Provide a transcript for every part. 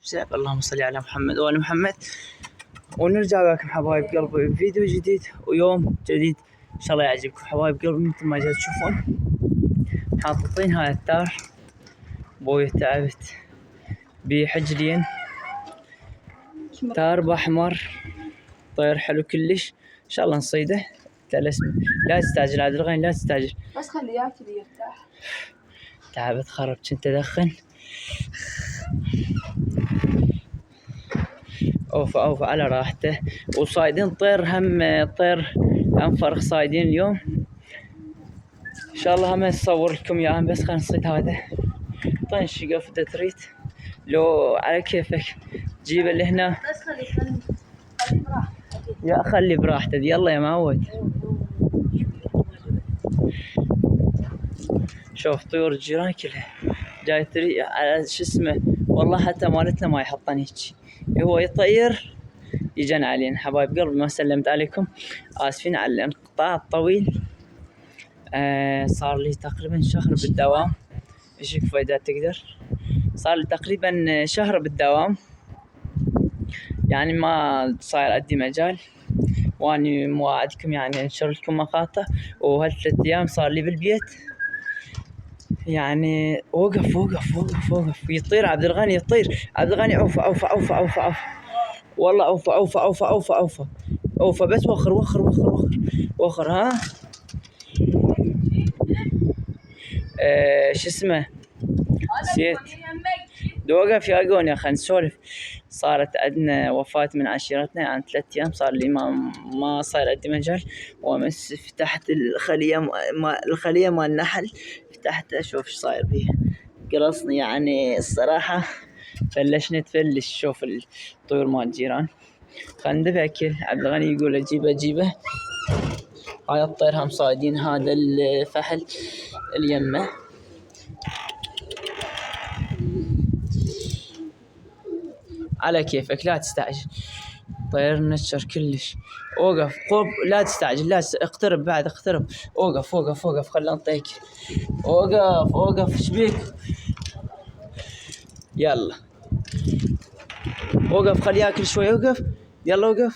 بسبب اللهم صل على محمد وآل محمد. ونرجع لكم حبايب قلبي بفيديو جديد ويوم جديد ان شاء الله يعجبكم حبايب قلبي. مثل ما جاي تشوفون حاطين هاي التار بوي تعبت بحجرين تار باحمر طير حلو كلش ان شاء الله نصيده. لا تستعجل عبد الغني لا تستعجل بس خليه ياكل يرتاح. تعبت خرب كنت ادخن اوف على راحته. وصايدين طير هم طير هم فرخ صايدين اليوم ان شاء الله. هم نصور لكم اياها بس خلينا نصيد هذا طين شقف اذا تريد لو على كيفك جيب اللي هنا بس خلي براحتك يا خلي براحته. يلا يا معود شوف طيور الجيران كلها جاي تري على شو اسمه. والله حتى مالتنا ما يحطن هيك هو يطير يجن علينا حبايب قلبي. ما سلمت عليكم اسفين على الانقطاع الطويل. صار لي تقريبا شهر بالدوام. ايش فايدة تقدر صار لي تقريبا شهر بالدوام يعني ما صاير ادي مجال. واني مواعدكم يعني انشر لكم مقاطع وهالثلاث ايام صار لي بالبيت يعني وقف يطير عبد الغني يطير عبد الغني اوف والله اوف بس وخر ها شو اسمه نسيت دوقف يا قوني خلينا نسولف. صارت عندنا وفاة من عشيرتنا عن 3 ايام صار لي ما صار عندي مجال. وامس فتحت الخلية مال النحل فتحت اشوف ايش صاير بيها قرصني يعني الصراحة فلشنا تفلش. شوف الطيور مال الجيران خلنا نبكي. عبد الغني يقول اجيبه هاي الطير هم صايدين هذا الفحل اليمه على كيفك لا تستعجل. طير نشر كلش اوقف قرب لا تستعجل لا اقترب بعد اقترب اوقف خلنا نطيك اوقف شبيك يلا اوقف خليه ياكل شوي اوقف يلا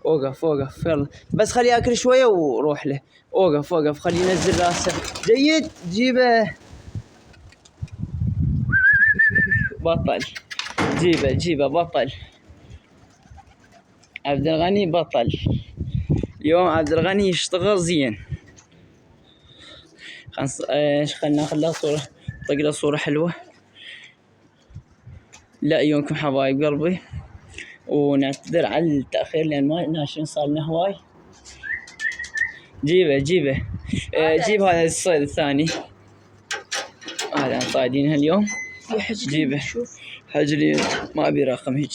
اوقف يلا بس خليه ياكل شويه وروح له. اوقف خليه ينزل راسه جيد جيبه بطل جيبه بطل. عبد الغني بطل اليوم. عبد الغني يشتغل زين. خلنا ناخذ له صورة طق له صورة حلوة لا يومكم حبايب قلبي. ونعتذر على التأخير لأن ما ناشرين صار لنا هواي. جيبه جيب هذا الصيد الثاني هذا صايدينها اليوم. جيبه حجري ما ابي رقم هيك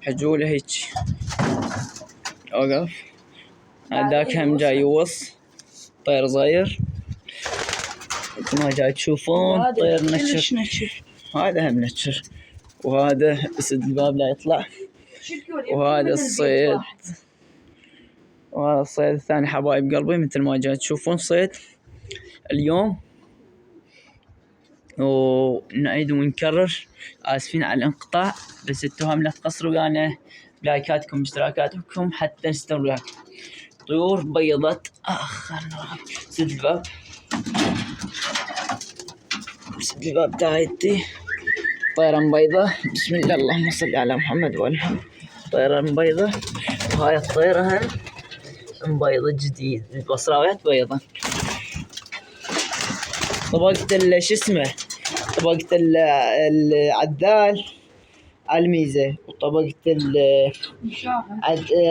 حجوله هيك اوقف. هذاك هم جاي يوص طير صغير مثل ما جاي تشوفون طير نشر. هذا هم نشر وهذا اسد الباب لا يطلع. وهذا الصيد وهذا الصيد الثاني حبايب قلبي مثل ما جاي تشوفون صيد اليوم. ونعيد ونكرر آسفين على الانقطاع بس التهم لا تقصروا ويانا بلايكاتكم اشتراكاتكم حتى نستمر وياكم. طيور بيضت سد الباب تاعتي طيرة بيضة بسم الله اللهم صل على محمد وآل محمد. طيرة بيضة وهاي الطيرة هم بيضة جديد البصراويات بيضة. طبقت شو اسمه طبقت العدال على الميزة وطبقت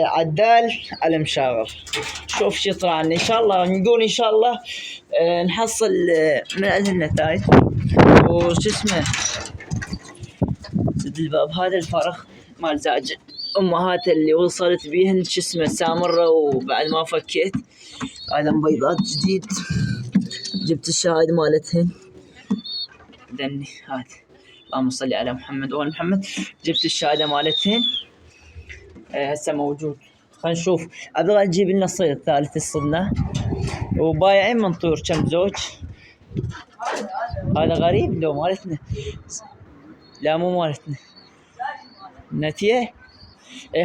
عدال على مشاغر. شوف شي طلع لنا ان شاء الله. نقول ان شاء الله نحصل من النتائج. وش اسمه سد الباب هذا الفرخ مال زاجل امهات اللي وصلت بيهن شو اسمه سامرة وبعد ما فكيت. هذا بيضات جديد جبت الشاهد مالتهن دني هذا اللهم صل على محمد وآل محمد. جبت الشهادة مالتهن هسه موجود. خلينا نشوف عبد الله نجيب لنا الصيد الثالث الصدنا وبايعين من طيور كم زوج. هذا غريب لو مالتنا لا مو مالتنا نتيه.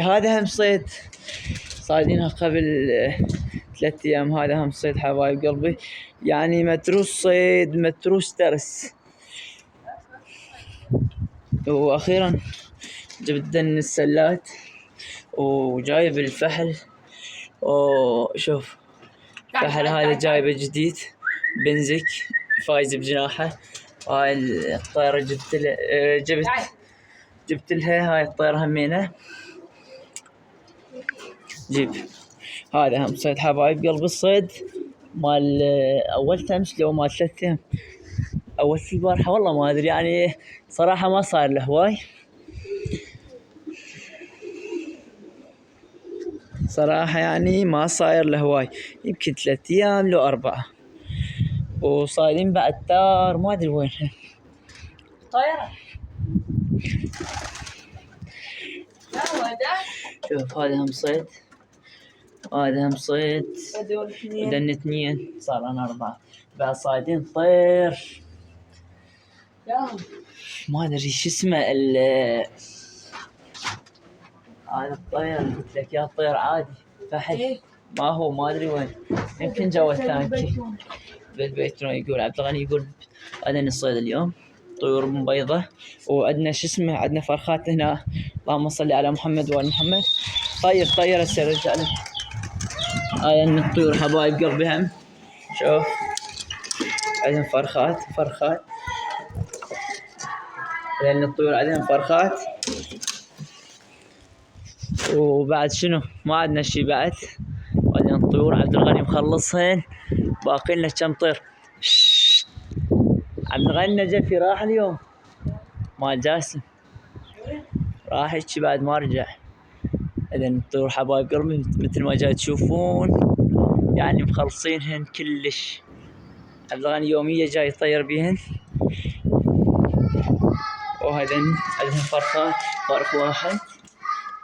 هذا هم صيد صايدينها قبل 3 أيام. هذا هم صيد حبايب قلبي، يعني متروس صيد، متروس ترس. واخيرا جبت دن السلات وجايب الفحل. شوف الفحل هذا جايبه جديد بنزك فايز بجناحه. هاي الطيرة جبت لها هاي الطيرة همينة. جيب هذا هم صيد حبايب قلب. الصيد مال اول امس لو مال 3 أيام، اول البارحة والله ما ادري، يعني صراحة ما صار له هواي صراحة، يعني ما صاير له هواي، يمكن 3 أيام لو 4. وصايدين بعد تار ما ادري وينها طايرة. شوف هذا هم صيد، وهذا هم صيد. دن 2 صار انا 4 بعد صايدين طير ما ادري شو اسمه هذا الطير اللي قلت لك يا طير عادي فحل. ما هو ما ادري وين، يمكن جوا التانكي بالبيت. يقول عبد الغني يقول هذا الصيد اليوم طيور بيضة. وعندنا شو اسمه، عندنا فرخات هنا. اللهم صل على محمد وآل محمد. طير هسه رجع لي. هاي الطيور حبايب قلبي هم شوف عندهم فرخات لأن الطيور عندهم فرخات. وبعد شنو ما عندنا شي بعد. وعندنا الطيور عبد الغني مخلصهن، باقي لنا كم طير. عبد الغني نجفي راح اليوم مال جاسم، راح هيك بعد ما رجع. اذن الطيور حبايب قلبي مثل ما جاي تشوفون يعني مخلصينهن كلش. عبد الغني يومية جاي يطير بيهن. وهذن عندهم فرخات، فرخ واحد.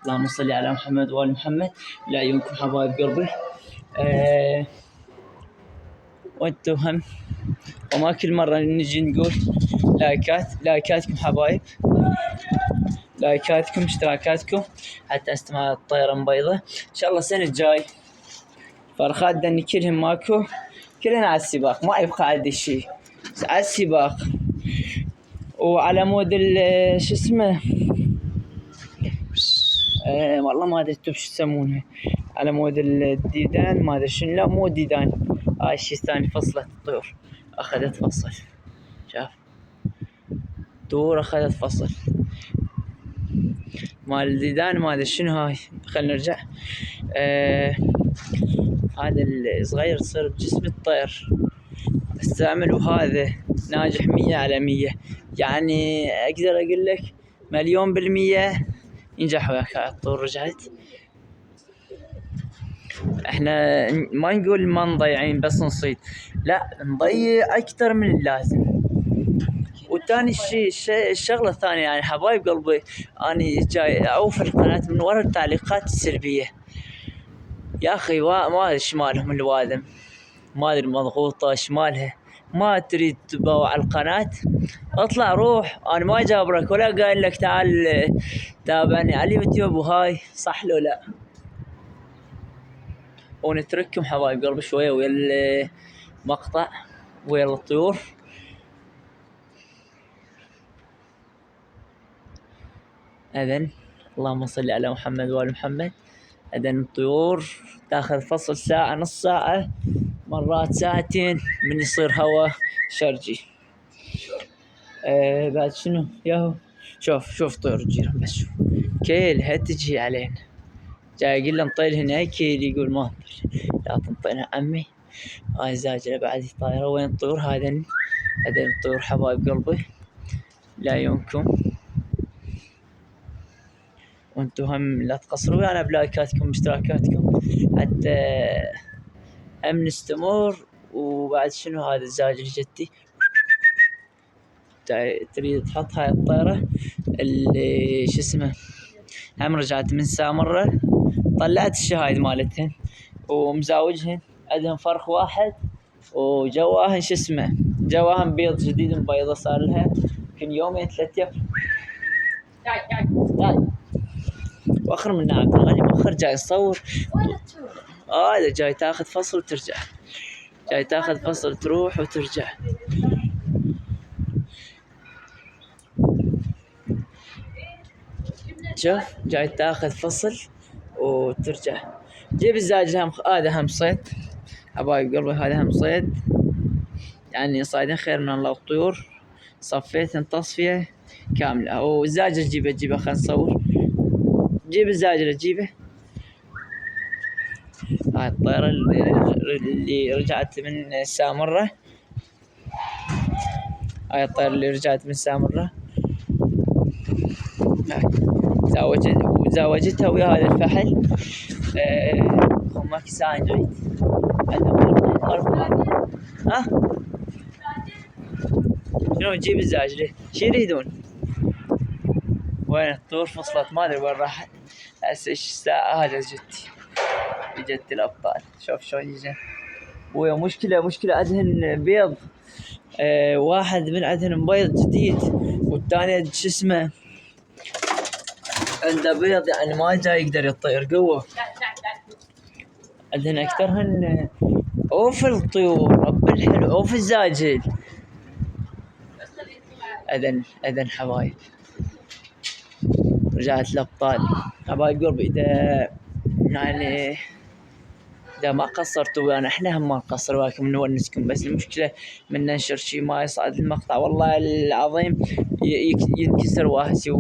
اللهم صل على محمد وآل محمد. لعيونكم حبايب قلبي. وانتم هم، وما كل مرة نجي نقول لايكاتكم حبايب، لايكاتكم اشتراكاتكم حتى استمع الطيرة بيضة. ان شاء الله السنة الجاي فرخات دني كلهم ماكو، كلنا على السباق، ما يبقى عندي شيء على السباق. وعلى مود شو اسمه والله ما ادري انتم شو تسمونها، على مود الديدان ما ادري شنو. لا مو ديدان، هاي الشيء الثاني. فصلت الطيور اخذت فصل، شاف طيور اخذت فصل مال الديدان ما ادري شنو. هاي خلينا نرجع. هذا الصغير تصير بجسم الطير استعمل، وهذا ناجح 100/100، يعني اقدر اقول لك 1,000,000% ينجح وياك. الطيور رجعت. احنا ما نقول ما نضيعين بس نصيد، لا نضيع اكثر من اللازم. والثاني الشغله الثانيه يعني حبايب قلبي، اني جاي اوفر القناه من وراء التعليقات السلبيه. يا اخي ما ادري شمالهم الوادم، ما ادري مضغوطه شمالها، ما تريد تباوع على القناه اطلع روح. انا ما جابرك ولا قايل لك تعال تابعني على اليوتيوب. وهاي صح لو لا. ونترككم حبايب قلبي شويه ويا المقطع ويا الطيور. اذن اللهم صل على محمد وآل محمد. اذن الطيور تاخذ فصل ساعه، نص ساعه، مرات ساعتين من يصير هوا شرجي. بعد شنو ياهو. شوف طيور الجيران بس شوف كيلها تجي علينا. جاي يقول له نطير هنا كيل، يقول ما نطير، لا تنطينا عمي. هاي الزاجرة بعد طايرة. وين الطيور؟ هذين الطيور حبايب قلبي لعيونكم. وانتم هم لا تقصروا يعني بلايكاتكم واشتراكاتكم حتى هم نستمر. وبعد شنو هذا الزاجر جدي تريد تحط هاي الطيرة اللي شو اسمه. هم رجعت من سامرة، طلعت الشهايد مالتهن ومزاوجهن. عندهم فرخ واحد وجواهن شو اسمه، جواهن بيض جديد مبيضة، صار لها يمكن 2 يوم 3 أيام. وأخر من عبد الغني مؤخر جاي يصور. ولا تروح؟ هذا جاي تاخذ فصل وترجع، جاي تاخذ فصل تروح وترجع. شوف جاي تاخذ فصل وترجع. جيب الزاج هم، هذا هم صيد حبايب قلبي، هذا هم صيد يعني صايدين خير من الله والطيور. صفيتن تصفية كاملة. والزاجة تجيبه خلنا نصور. جيب الزاجة تجيبه. هاي الطيرة اللي رجعت من سامرة، هاي الطيرة اللي رجعت من سامرة. وزوجتها ويا هذا الفحل. هم كسان جيد ها. شنو تجيب الزاج ليه؟ شيل يهدون. وين الطيور فصلت ما ادري وين راحت. هسه ايش الساعة؟ هذا جت الابطال. شوف شلون يجي. ويا مشكلة عندهن بيض. واحد من عندهن بيض جديد، والثاني شو اسمه عنده بيض يعني ما جاي يقدر يطير قوة. عندهن اكثرهن اوف الطيور رب الحلو، اوف الزاجل. اذن حبايب رجعت الابطال. حبايب قلبي اذا ما قصرتوا ويانا احنا هم ما نقصر وياكم نونسكم، بس المشكلة من ننشر شيء ما يصعد المقطع والله العظيم ينكسر واسي.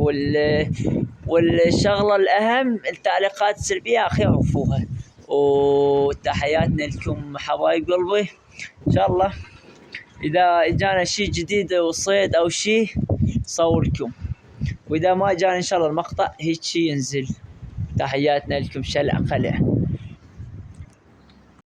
والشغلة الأهم التعليقات السلبية أخي عفوها. وتحياتنا لكم حبايب قلبي. إن شاء الله إذا جانا شيء جديد وصيد أو شيء صوركم، وإذا ما جانا إن شاء الله المقطع هيك شيء ينزل. تحياتنا لكم. شلع قلع.